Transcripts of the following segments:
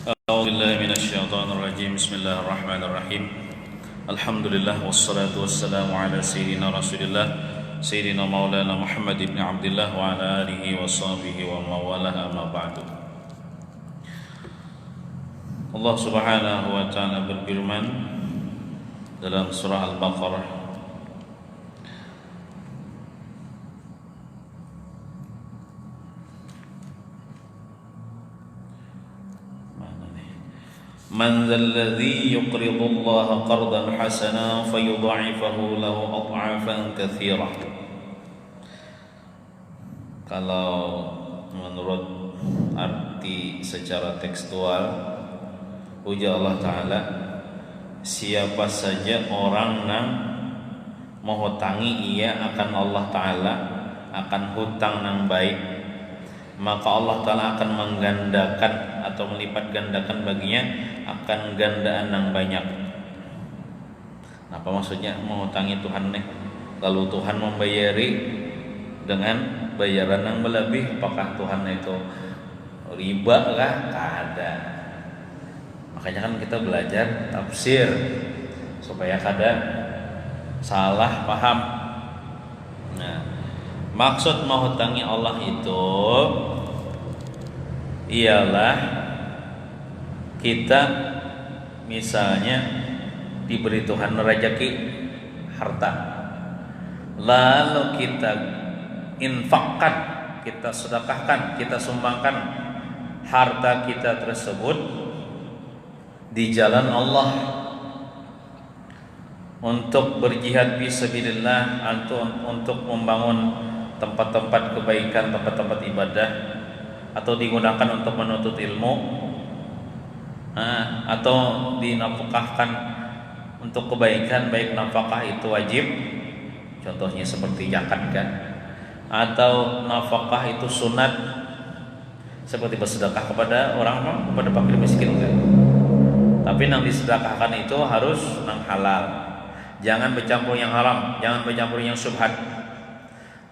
أعوذ بالله من الشيطان الرجيم بسم الله الرحمن الرحيم الحمد لله والصلاة والسلام على سيدنا رسول الله سيدنا مولانا محمد بن عبد الله وعلى آله وصحبه ومن والاه أما بعد. Allah Subhanahu wa taala berfirman dalam surah Al-Baqarah Man dzalladzi yuqridu Allah qardan hasana fayudha'ifahu lahu ad'afan katsirah. Kalau menurut arti secara tekstual ujar Allah Ta'ala, siapa saja orang yang menghutangi ia akan Allah Ta'ala akan hutang yang baik, maka Allah Ta'ala akan menggandakan atau melipat gandakan baginya akan gandaan yang banyak. Apa maksudnya menghutangi Tuhan nih? Lalu Tuhan membayari dengan bayaran yang berlebih, apakah Tuhan itu riba lah? Kada. Makanya kan kita belajar tafsir supaya kada salah paham. Nah, maksud menghutangi Allah itu ialah kita misalnya diberi Tuhan rezeki harta, lalu kita infakkan, kita sedekahkan, kita sumbangkan harta kita tersebut di jalan Allah untuk berjihad fisabilillah, untuk membangun tempat-tempat kebaikan, tempat-tempat ibadah, atau digunakan untuk menuntut ilmu, atau dinafkahkan untuk kebaikan, baik nafkah itu wajib, contohnya seperti zakat kan, atau nafkah itu sunat seperti bersedekah kepada orang, kepada fakir miskin kan. Tapi yang disedekahkan itu harus yang halal, jangan bercampur yang haram, jangan bercampur yang syubhat.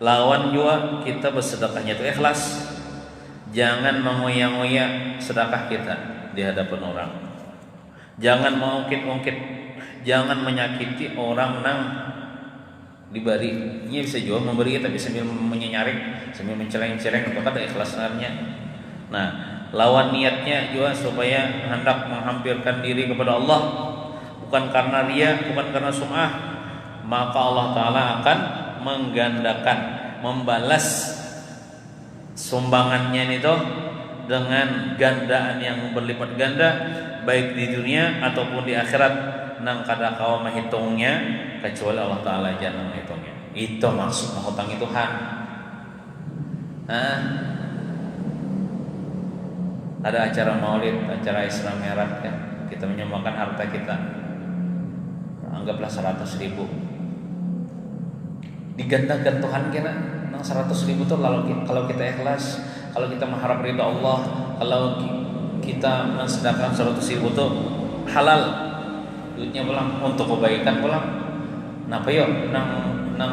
Lawan juga kita bersedekahnya itu ikhlas, jangan mengoyak-ngoyak sedekah kita di hadapan orang, jangan mengungkit-ungkit, jangan menyakiti orang yang diberi. Ini bisa juga memberi tapi sambil menyenyaring, sambil menceleng-celeng, itu kan ikhlas sebenarnya. Nah, lawan niatnya juga supaya hendak menghampirkan diri kepada Allah, bukan karena riya, bukan karena sum'ah, maka Allah Ta'ala akan menggandakan, membalas sumbangannya itu dengan gandaan yang berlipat ganda, baik di dunia ataupun di akhirat. Nang kada kawa menghitungnya kecuali Allah Ta'ala aja nang menghitungnya. Itu maksud menghutangi Tuhan. Ada acara maulid, acara Isra Mi'raj kan, kita menyumbangkan harta kita, anggaplah 100.000, digandakan Tuhan kena nang 100.000 tuh kalau kita ikhlas, kalau kita mengharap ridha Allah, kalau kita mensedekahkan 100.000 tuh halal, duitnya pulang untuk kebaikan pulang. Napa yo nang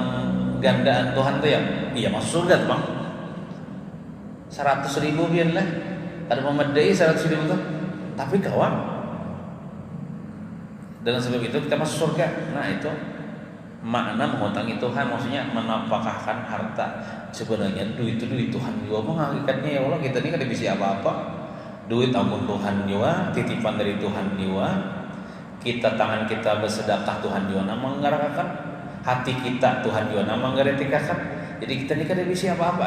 gandaan Tuhan tuh ya? Iya masuk surga tuh bang. 100.000 biarlah, ada memadai 100.000 tuh, tapi kawan dengan sebab itu kita masuk surga. Nah itu makna menghutangi Tuhan, maksudnya menapakahkan harta. Sebenarnya duit itu duit Tuhan juga, hakikatnya ya Allah, kita ini kan bisa apa-apa. Duit ampun Tuhan juga, titipan dari Tuhan juga. Kita tangan kita bersedekah Tuhan juga nama menggerakkan, hati kita Tuhan juga nama menggerakkan. Jadi kita ini kan bisa apa-apa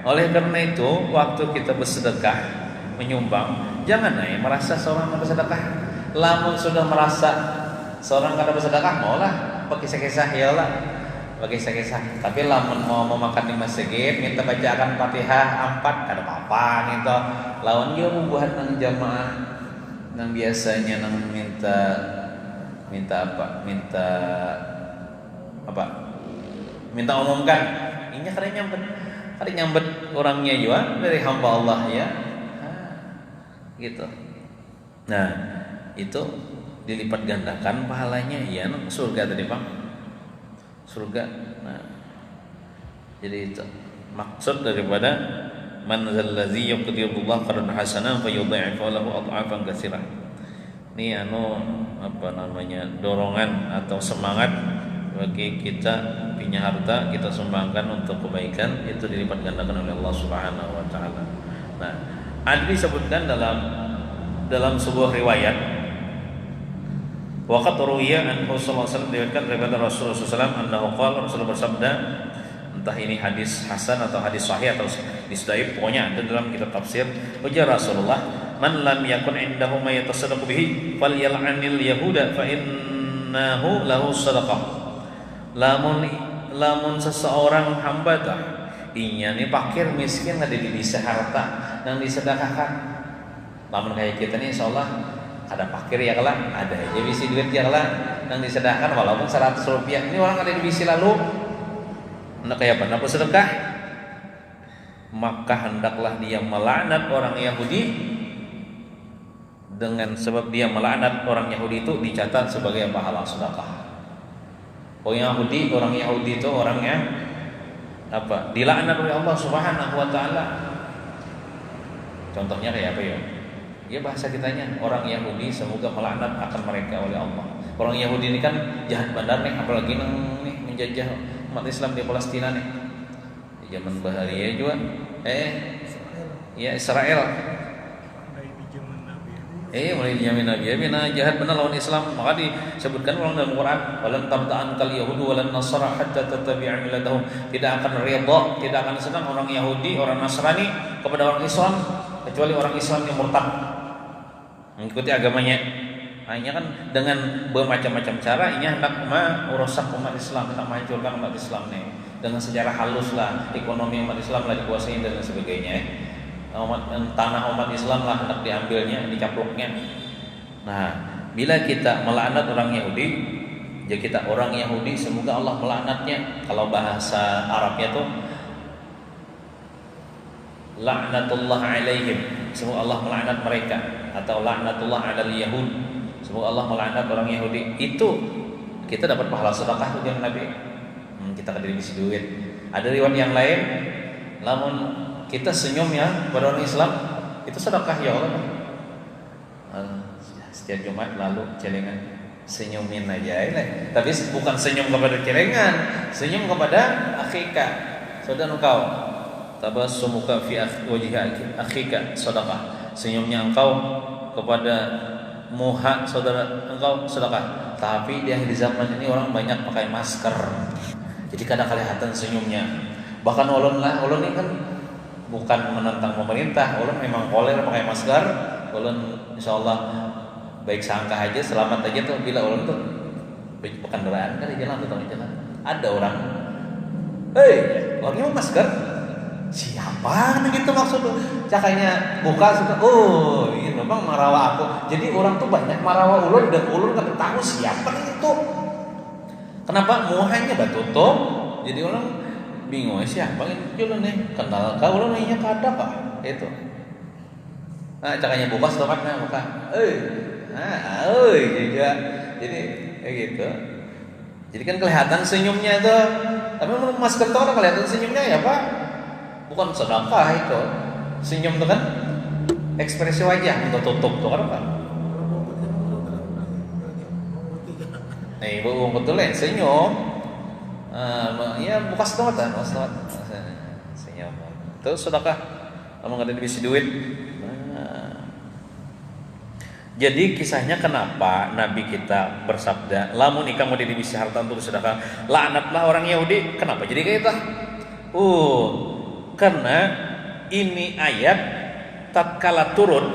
Oleh karena itu waktu kita bersedekah, menyumbang, jangan merasa seorang bersedekah. Lamun sudah merasa seorang kada bersedekah, maulah pakai kisah-kisah ya lah, pakai kisah-kisah. Tapi lamun mau makan di masjid, minta bacaan Fatihah 4 kada apa-apa gitu. Lawan dia membuat nang jamaah nang biasanya nang minta umumkan. Ini kada nyambet orangnya juga dari hamba Allah ya. Gitu. Nah, itu dilipat gandakan pahalanya ya, surga tadi Bang. Surga. Nah, jadi itu maksud daripada man zallazi yuqdirullaha qardan hasanan fayudha'ifu lahu adha'afan katsirah. Ini dorongan atau semangat bagi kita punya harta kita sumbangkan untuk kebaikan, itu dilipat gandakan oleh Allah Subhanahu wa taala. Nah, ada disebutkan dalam sebuah riwayat, waqat ruwiya an Rasulullah sallallahu alaihi wasallam, diriwayatkan dari Rasulullah sallallahu alaihi wasallam annahu qala, Rasulullah bersabda, entah ini hadis hasan atau hadis sahih atau hadis dhaif, pokoknya ada dalam kitab tafsir, ujar Rasulullah, man lam yakun indahu ma yatasaddaqu bihi falyal'anil yahuda fa innahu lahu sadaqah. Lamun seseorang hamba tah inya nih fakir miskin ada di bisa harta yang disedekahkan. Lamun kayak kita nih insyaallah ada fakir ya kalah, ada aja bisi duit ya kalah yang disedekahkan walaupun 100 rupiah. Ini orang ada di bisi lalu hendak kayak apa? Nak sedekah, maka hendaklah dia melaknat orang Yahudi. Dengan sebab dia melaknat orang Yahudi itu dicatat sebagai pahala sedekah. Orang Yahudi itu orangnya apa? Dilaknat oleh Allah Subhanahu wa taala. Contohnya kayak apa ya? Ya bahasa kitanya, orang Yahudi semoga melaknat akan mereka oleh Allah. Orang Yahudi ini kan jahat bandar nih, apalagi nih menjajah umat Islam di Palestina nih. Di zaman Baharia juga. Ya Israel. Mulai di zaman Nabi ya jahat benar lawan Islam. Maka disebutkan ulang dalam Quran, walan tabta'an kal yahudu walan nasara hatta tattabi'a millatahum. Tidak akan ridha, tidak akan senang orang Yahudi, orang Nasrani kepada orang Islam kecuali orang Islam yang murtad mengikuti agamanya. Hanya kan dengan bermacam-macam cara ini hendak merusak umat Islam, hendak menghancurkan umat Islam nih. Dengan secara halus lah, ekonomi umat Islam lah dikuasai dan sebagainya. Tanah umat Islam lah hendak diambilnya, dicaploknya. Nah, bila kita melaknat orang Yahudi, ya kita orang Yahudi semoga Allah melaknatnya. Kalau bahasa Arabnya tuh laknatullah alaihim, semoga Allah melaknat mereka, atau laknatullah alal yahud, semoga Allah melaknat orang Yahudi. Itu kita dapat pahala sedekah tuh dengan Nabi. Kita kadiri bisi duit. Ada riwayat yang lain, lamun kita senyum ya pada orang Islam itu sedekah ya Allah. Setiap Jumat lalu celengan senyumin aja ya. Tapi bukan senyum kepada celengan, senyum kepada akhika. Saudara engkau tabassumuka fi wajhi akhika sedekah. Senyumnya engkau kepada muha saudara engkau sedekah. Tapi di akhir zaman ini orang banyak pakai masker. Jadi kadang kelihatan senyumnya. Bahkan ulun ini kan bukan menentang pemerintah, ulun memang koler pakai masker. Ulun insyaallah baik sangka aja, selamat aja tuh bila ulun tuh berkendaraan kan di jalan atau di jalan. Ada orang, orangnya masker. Siapa gitu maksud tuh? Cakanya buka suka, ini memang marawa aku. Jadi orang tuh banyak marawa ulun dan ulun kan tahu siapa itu. Kenapa muhanya batutup? Jadi orang bingung siapa itu nih, kenal kau ulun nya kada pak itu. Nah, cakanya buka stoknya buka. Juga. Jadi kayak gitu. Jadi kan kelihatan senyumnya tuh. Tapi masker tuh kan kelihatan senyumnya ya pak. Bukan sedekah itu. Senyum tuh kan ekspresi wajah untuk tutup tuh kan pak. Ibu betul ya senyum. Ya buka setengah senyum. Terus sedekah. Kalau nggak ada bisi duit. Jadi kisahnya kenapa Nabi kita bersabda, lamun ikam mau dibisi harta untuk sedekah, laknatlah orang Yahudi. Kenapa jadi kayak itu? Karena ini ayat tatkala turun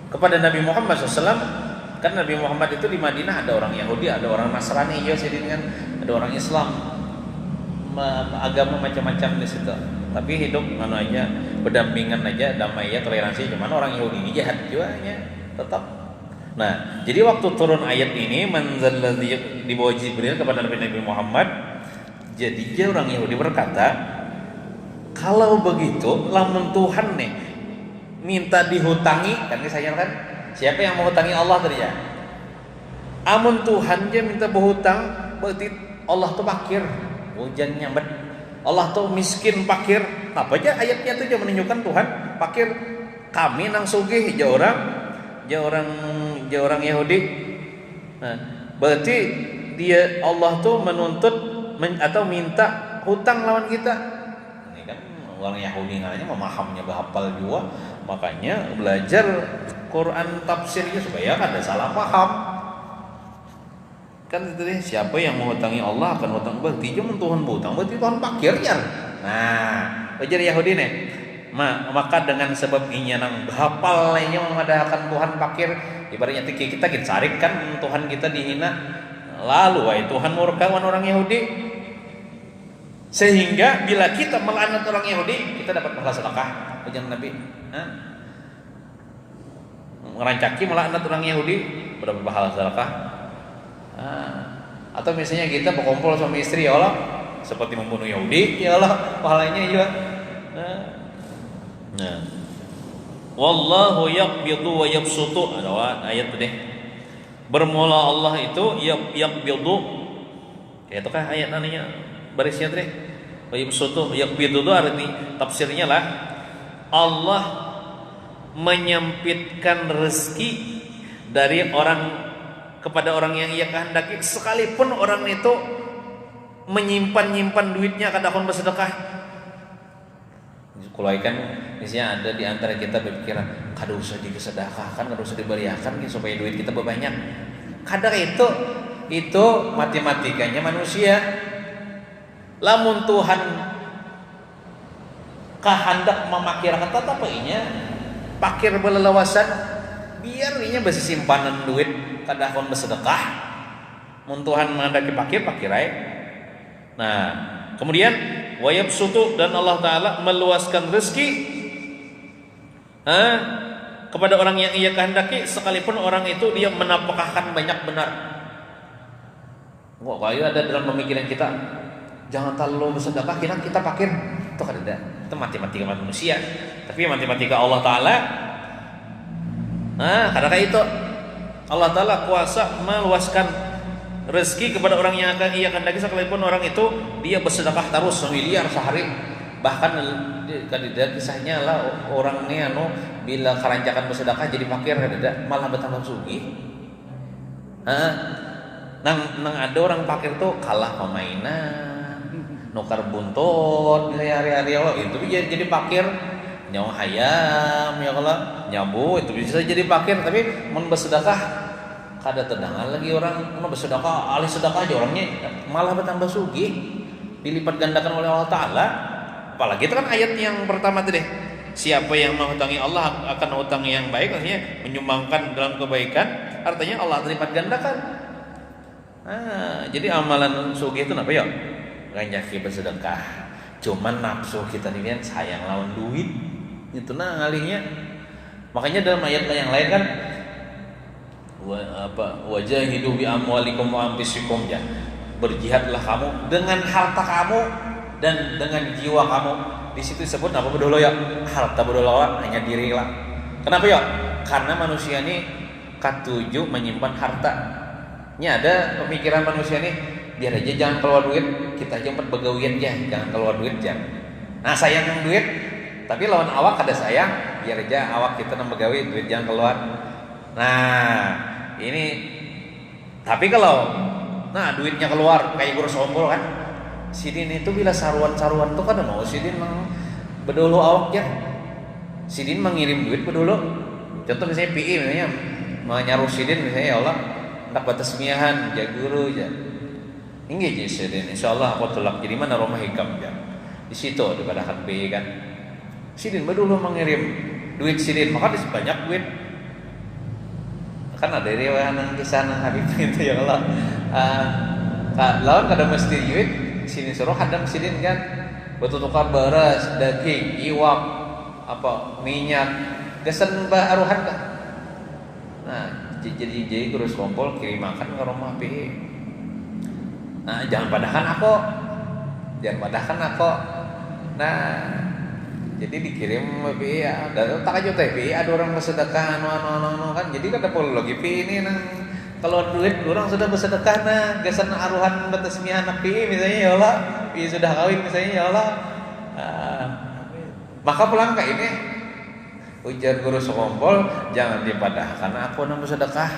kepada Nabi Muhammad SAW. Kan Nabi Muhammad itu di Madinah ada orang Yahudi, ada orang Nasrani, ya jadi kan ada orang Islam, agama macam-macam di situ. Tapi hidup aja berdampingan aja, damai ya, toleransi. Cuman orang Yahudi ini jahat juga ya, tetap. Nah, jadi waktu turun ayat ini manzalladzi dibawa Jibril kepada Nabi Muhammad, jadi orang Yahudi berkata, kalau begitu, lamun Tuhan nih minta dihutangi, kan saya kan, siapa yang mau hutangi Allah tadi ya? Amun Tuhan dia minta berhutang, berarti Allah tuh fakir, hujan nyambat. Allah tuh miskin, fakir. Apa aja ayatnya tuh menunjukkan Tuhan fakir. Kami nang sugih ja orang Yahudi. Nah, berarti dia Allah tuh menuntut atau minta hutang lawan kita. Ini kan orang Yahudi namanya memahamnya bahapal juga, makanya belajar Quran tafsirnya supaya ada salah paham. Kan itu deh, siapa yang menghutangi Allah akan hutang, berarti cuma Tuhan berhutang, berarti Tuhan fakirnya. Nah, belajar Yahudi nih. Maka dengan sebab ini nang bahapal lainnya mengadakan Tuhan fakir, ibaratnya kita sarik kan Tuhan kita dihina. Lalu Tuhan murkawan orang Yahudi, sehingga bila kita melaknat orang Yahudi kita dapat pahala sedekah. Ujian Nabi, ngerancaki melaknat orang Yahudi berapa pahala sedekah. Atau misalnya kita berkumpul sama istri, ya Allah, seperti membunuh Yahudi, ya Allah, pahalanya juga. Nah, wallahu yaqbidu wa yabsutu, ada ayat deh. Bermula Allah itu yaqbidu, itu kan ayat namanya barisnya deh. Wa yabsutu, yaqbidu itu arti tafsirnya lah Allah menyempitkan rezeki dari orang kepada orang yang ia kehendaki, sekalipun orang itu menyimpan duitnya kadang bersedekah. Kalau ikan misalnya ada di antara kita berpikiran kada usah disedekahkan, kada usah diberiakan supaya duit kita berbanyak. Kadang itu matematikanya manusia. Lamun Tuhan kehendak memakirkan tetap inya pakir belelawasan, biar inya besi simpanan duit kada kon bersedekah. Mun Tuhan menghendaki pakir ae. Nah, kemudian wayabsutu, dan Allah Ta'ala meluaskan rezeki kepada orang yang ia kehendaki, sekalipun orang itu dia menapakahkan banyak benar. Wah, kalau ada dalam pemikiran kita jangan terlalu bersedekah, kita pakir, itu kan ada. Itu matematika manusia. Tapi matematika Allah Ta'ala, karena itu Allah Ta'ala kuasa meluaskan rezeki kepada orang yang akan ia kehendaki, sekalipun orang itu dia bersedekah terus 1 miliar sehari. Bahkan kadang kisahnya lah orangnya bila kerancakan bersedekah jadi fakir, kadang malah bertambah sugih. Nang ada orang fakir tuh kalah pemainan, nukar buntut hari-hari itu jadi fakir. Nyawa hayam ya Allah, nyabu itu bisa jadi fakir. Tapi mun bersedekah kada tendangan lagi orang bersedekah, ahli sedekah aja orangnya malah bertambah sugih, dilipat gandakan oleh Allah Ta'ala. Apalagi itu kan ayat yang pertama tadi, siapa yang menghutangi Allah akan hutang yang baik, artinya menyumbangkan dalam kebaikan, artinya Allah terlipat gandakan. Jadi amalan sugih itu apa ya? Ganjaki bersedekah. Cuman nafsu kita ini sayang lawan duit, itu ngalihnya. Makanya dalam ayat yang lain kan wajahidu bi amwalikum wa anfusikum, ya, berjihadlah kamu dengan harta kamu dan dengan jiwa kamu. Di situ disebut apa bedolo ya? Harta bedolo hanya diri lah. Kenapa ya? Karena manusia ini katuju menyimpan harta. Ini ada pemikiran manusia nih, biar aja jangan keluar duit, kita aja empat begawian aja, jangan keluar duit jangan. Nah, sayang yang duit, tapi lawan awak ada sayang, biar aja awak kita nang begawi, duit jangan keluar. Nah, ini tapi kalau duitnya keluar kayak guru sombol kan, sidin itu bila saruan-saruan tuh kan mau sidin bedolo awak ya, sidin mengirim duit bedolo. Contoh misalnya PI misalnya menyaruh sidin misalnya, ya Allah hendak batas miahan ya guru ya inggih je sidin, insyaallah aku tulak jadi mana rumah hikam ya di situ ada pada hak PI kan, sidin bedolo mengirim duit sidin, maka banyak duit. Kan ada riwayat kisah Habib itu ya Allah. Lawan kada mesti duit, sini suruh hadam sidin kan. Betul tukar beras, daging, iwak, minyak, gesen aruhan kan. Nah, jadi terus kumpul kirim makan ke rumah PI. Nah, jangan padahkan aku. Nah, jadi dikirim PI ya, dan tak aja PI ada orang bersedekah kan, jadi kan ada lagi PI ini nang kalau duit orang sudah bersedekah gasan aruhan batas mian PI misalnya, ya Allah sudah kawin misalnya, ya Allah, maka pulang ke ini, ujar guru sekompol, jangan dipadahkan aku nang bersedekah,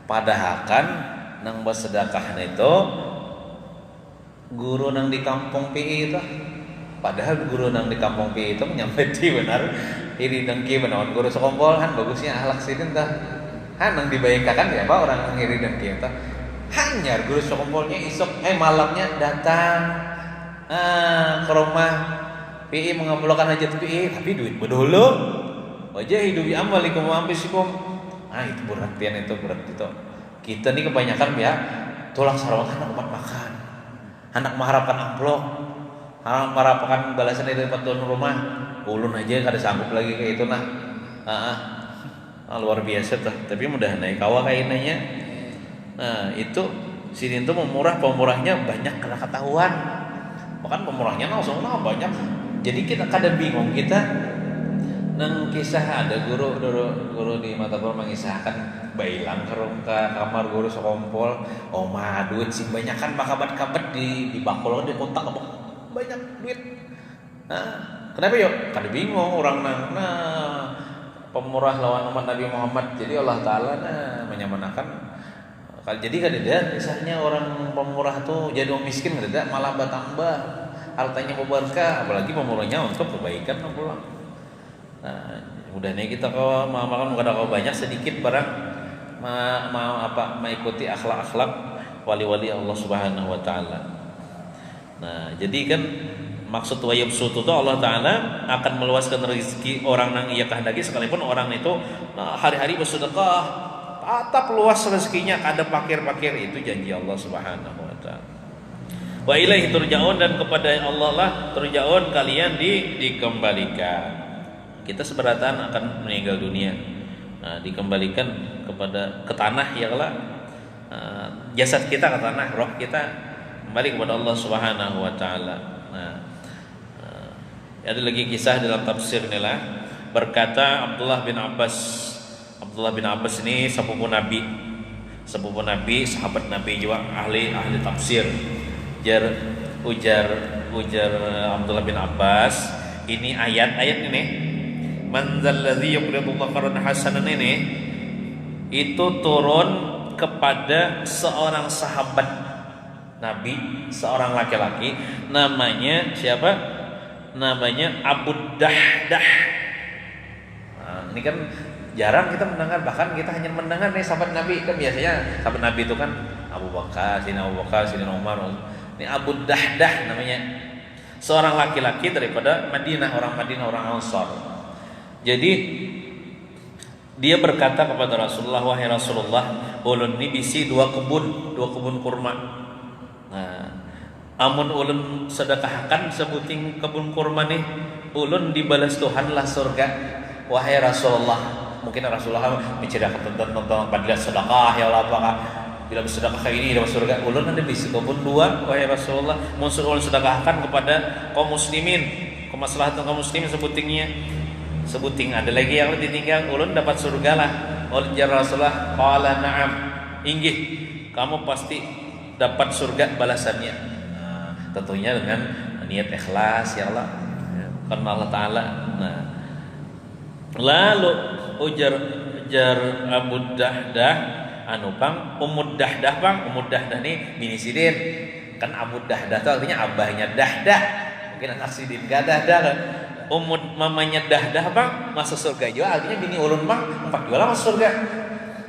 padahkan nang bersedekah itu guru nang di kampung PI itu, padahal guru nang di kampung PI itu menyampaikan benar, ini dengki benar guru sekompol kan bagusnya akhlak sini entah, kan nang dibayangkan ya pak orang nang iri dengki entah, hanya guru sekompolnya isok malamnya datang ke rumah PI mengabulkan hajat PI, tapi duit bedulu, wajah hidup amalikum ambisikum, itu perhatian itu berat itu. Kita nih kebanyakan ya tulang sarung anak umat makan, anak mengharapkan amplop, anak mengharapkan balasan dari tuan rumah, ulun aja kada sanggup lagi kayak itu nah, luar biasa tuh. Tapi mudah naik kawa kainnya, itu sini tuh pemurahnya banyak kena ketahuan, bahkan pemurahnya langsung banyak. Jadi kita kadang bingung kita. Nang kisah ada guru di mata guru mengisahkan bailang ke kamar guru sekompol, mah duit sih banyak kan makabat-kabat di bakul di kotak banyak duit. Kenapa yuk? Kada bingung orang pemurah lawan umat Nabi Muhammad. Jadi Allah Taala menyamanakan. Jadi kada kisahnya orang pemurah tuh jadi orang miskin kada malah bertambah hartanya berberkah, apalagi pemurahnya untuk kebaikan pulang. Mudahnya kita kalau makan kada kau banyak sedikit barang mengikuti akhlak-akhlak wali-wali Allah Subhanahu wa taala. Jadi kan maksud wayab sutu itu Allah Taala akan meluaskan rezeki orang yang ia kehendaki, sekalipun orang itu hari-hari bersedekah tetap luas rezekinya, ada pakir-pakir, itu janji Allah Subhanahu wa taala. Wa ilaihi turja'un, dan kepada Allah lah turja'un kalian dikembalikan. Kita seberatan akan meninggal dunia, dikembalikan ke tanah ya Allah, jasad kita ke tanah, roh kita kembali kepada Allah Subhanahu wa taala. Ada lagi kisah dalam tafsir inilah, berkata Abdullah bin Abbas ini sepupu Nabi, sahabat Nabi juga, ahli tafsir. Ujar Abdullah bin Abbas, ini ayat ini, man dzalladzi yuqridullah qardan hasanan ini itu turun kepada seorang sahabat Nabi, seorang laki-laki, namanya siapa? Namanya Abu Dahdah. Ini kan jarang kita mendengar, bahkan kita hanya mendengar nih sahabat Nabi, kan biasanya sahabat Nabi itu kan Abu Bakar, Sayyidina Umar. Ini Abu Dahdah namanya, seorang laki-laki daripada Madinah, orang Ansar. Jadi dia berkata kepada Rasulullah, wahai Rasulullah, ulun ini bisi dua kebun kurma. Amun ulun sedekahkan sebuting kebun kurma nih, ulun dibalas Tuhan lah surga. Wahai Rasulullah, mungkin Rasulullah menceritakan tentang fadilah sedekah ya Allah, apakah bila bersedekah kayak ini dapat surga. Ulun ada bisi kebun dua, wahai Rasulullah, ulun sedekahkan kepada kaum muslimin, kemaslahatan kaum muslimin sebuting ada lagi yang ditinggal, ulun dapat surga lah. Oleh Rasulullah, qala na'am, inggih, kamu pasti dapat surga balasannya. Tentunya dengan niat ikhlas ya Allah, karena Allah Taala. Lalu ujar Abu Dahdah Ummud Dahdah nih bini Sidin. Kan Abu Dahdah itu artinya abahnya Dahdah, mungkin anak Sidin gak Dahdah. Umud mamanya Dahdah masuk surga juga, artinya bini ulun empat juga lah masuk surga.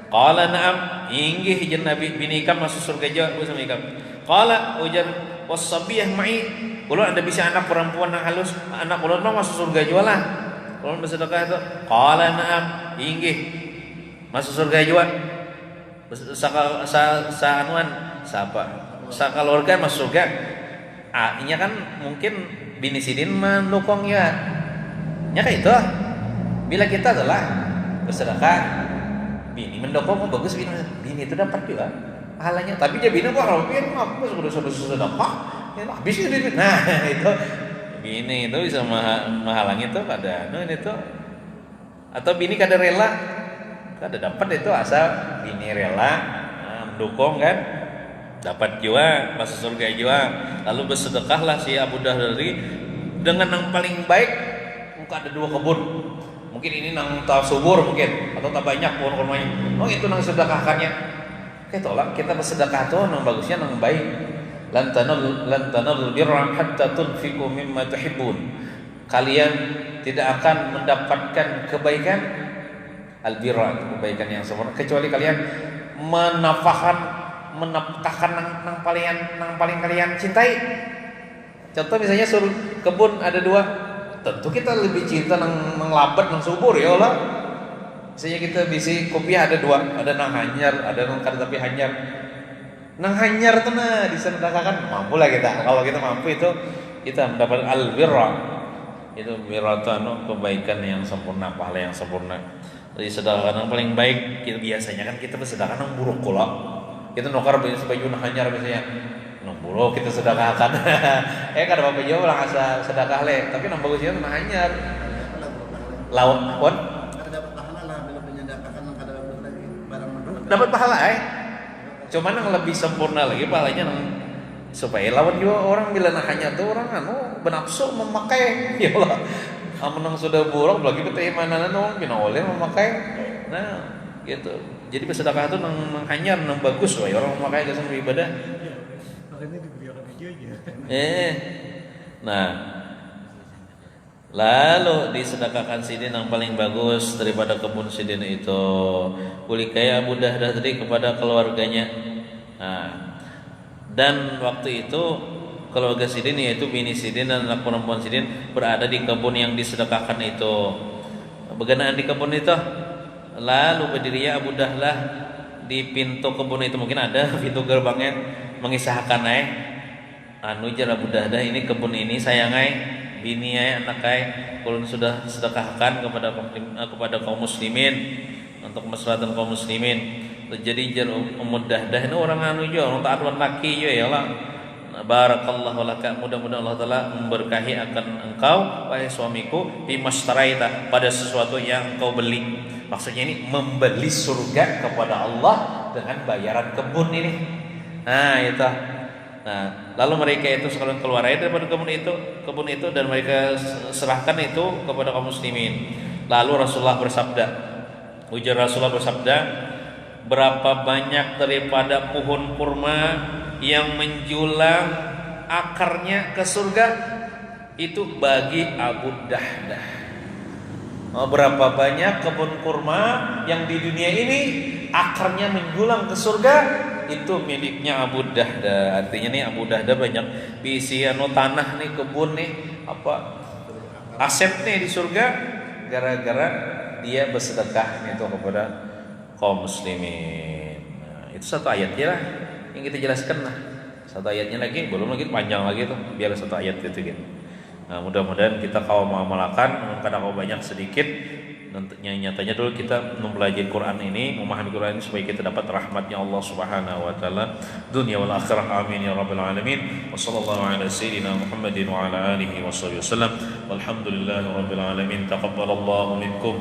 Qala na'am, inggih jen Nabi, bini ikam masuk surga juga bersama ikam. Qala ujar wasabiyah ma'i, ulun ada bisa anak perempuan yang halus, anak ulun masuk surga juga lah. Ulun bersedekah itu. Qala na'am, inggih masuk surga juga. Keluarga masuk surga. Ini kan mungkin bini Sidin mendukung ya kayak itu. Bila kita adalah bersedekah, bini mendukung, bagus bini itu dapat juga pahalanya. Tapi dia bini kok kalau bini aku sudah sedekah, habis itu. Nah itu bini itu bisa menghalangi itu pada itu. Atau bini kada rela, kada dapat itu asal bini rela mendukung kan. dapat jua, masuk surga jua. Lalu bersedekahlah si Abu Dahdari dengan yang paling baik. Mungkin ada 2 kebun, mungkin ini nang tak subur mungkin, atau tak banyak pohon kurmanya. Oh itu nang sedekahkannya. Kita bersedekah tuh nang bagusnya nang baik. Lan tanalul birra hatta tunfiqu mimma tuhibbun. Kalian tidak akan mendapatkan kebaikan albirra, kebaikan yang sempurna, kecuali kalian menafkahkan nang paling kalian cintai. Contoh misalnya suruh kebun ada 2, tentu kita lebih cinta nang labat nang subur ya Allah. Misalnya kita bisi kopiah ada 2, ada nang hanyar, ada nang kada tapi hanyar. Nang hanyar tuh nah disedekahkan, mampu lah kita. Kalau kita mampu itu kita mendapat albirra. Itu birra itu kebaikan yang sempurna, pahala yang sempurna. Jadi sedekah yang paling baik kita biasanya kan kita bersedekah nang buruk kula. Kita nukar baju nang hanyar misalnya. Nang buruk kita sedekahkan. Kada apa-apa jauh lah asa sedekah le, tapi nang bagusnya nang hanyar. Lawan pun dapat pahala lah bila menyedekahkan nang kada lagi barang dapat pahala Cuman yang lebih sempurna lagi pahalanya nang supaya lawan juga orang bila nah hanya tuh orang benafsu memakai ya Allah. Amun nang sudah buruk lagi beteimanan orang bina oleh memakai. Nah, gitu. Jadi bersedekah itu nang hanyar nang bagus wae orang memakai kesan beribadah. makanya diberikan aja. Nah, lalu disedekahkan sidin yang paling bagus daripada kebun sidin itu. Uli kaya Abu Dahdah tadi kepada keluarganya. Nah, dan waktu itu keluarga sidin yaitu bini sidin dan anak perempuan sidin berada di kebun yang disedekahkan itu. Berkenaan di kebun itu, lalu berdiri Abu Dahlah di pintu kebun itu, mungkin ada pintu gerbangnya, mengisahkan anu jar Abu Dahdah ini kebun ini sayangai bini anak kulun sudah sedekahkan kepada kaum muslimin untuk kemaslahatan kaum muslimin. Jadi jar Ummu Dahdah ini orang anu jo, orang taat laki jo ya Allah. Barakallahu laka, mudah-mudahan Allah Ta'ala memberkahi akan engkau wahai suamiku bimastaraita, pada sesuatu yang engkau beli. Maksudnya ini membeli surga kepada Allah dengan bayaran kebun ini. Nah itu. Nah, lalu mereka itu sekarang keluar daripada kebun itu dan mereka serahkan itu kepada kaum muslimin. Lalu Rasulullah bersabda, ujar Rasulullah bersabda, berapa banyak daripada pohon kurma yang menjulang akarnya ke surga itu bagi Abu Dahdah. Berapa banyak kebun kurma yang di dunia ini akarnya menjulang ke surga itu miliknya Abu Dahdah. Artinya nih Abu Dahdah banyak bisi tanah nih, kebun nih, aset nih di surga gara-gara dia bersedekah itu kepada kaum muslimin. Nah, itu satu ayatnya lah yang kita jelaskan lah. Satu ayatnya lagi, belum lagi panjang lagi tuh, biar satu ayat gitu gitu. Nah, mudah-mudahan kita kau mengamalkan, kadang kau banyak sedikit. Nyatanya dulu kita mempelajari Quran ini, memahami Quran ini supaya kita dapat rahmatnya Allah Subhanahu wa taala dunia wal akhirah. Amin ya rabbal alamin. Wassallallahu ala sayyidina Muhammadin wa ala alihi wasallam. Walhamdulillahirabbil alamin. Taqabbalallahu minkum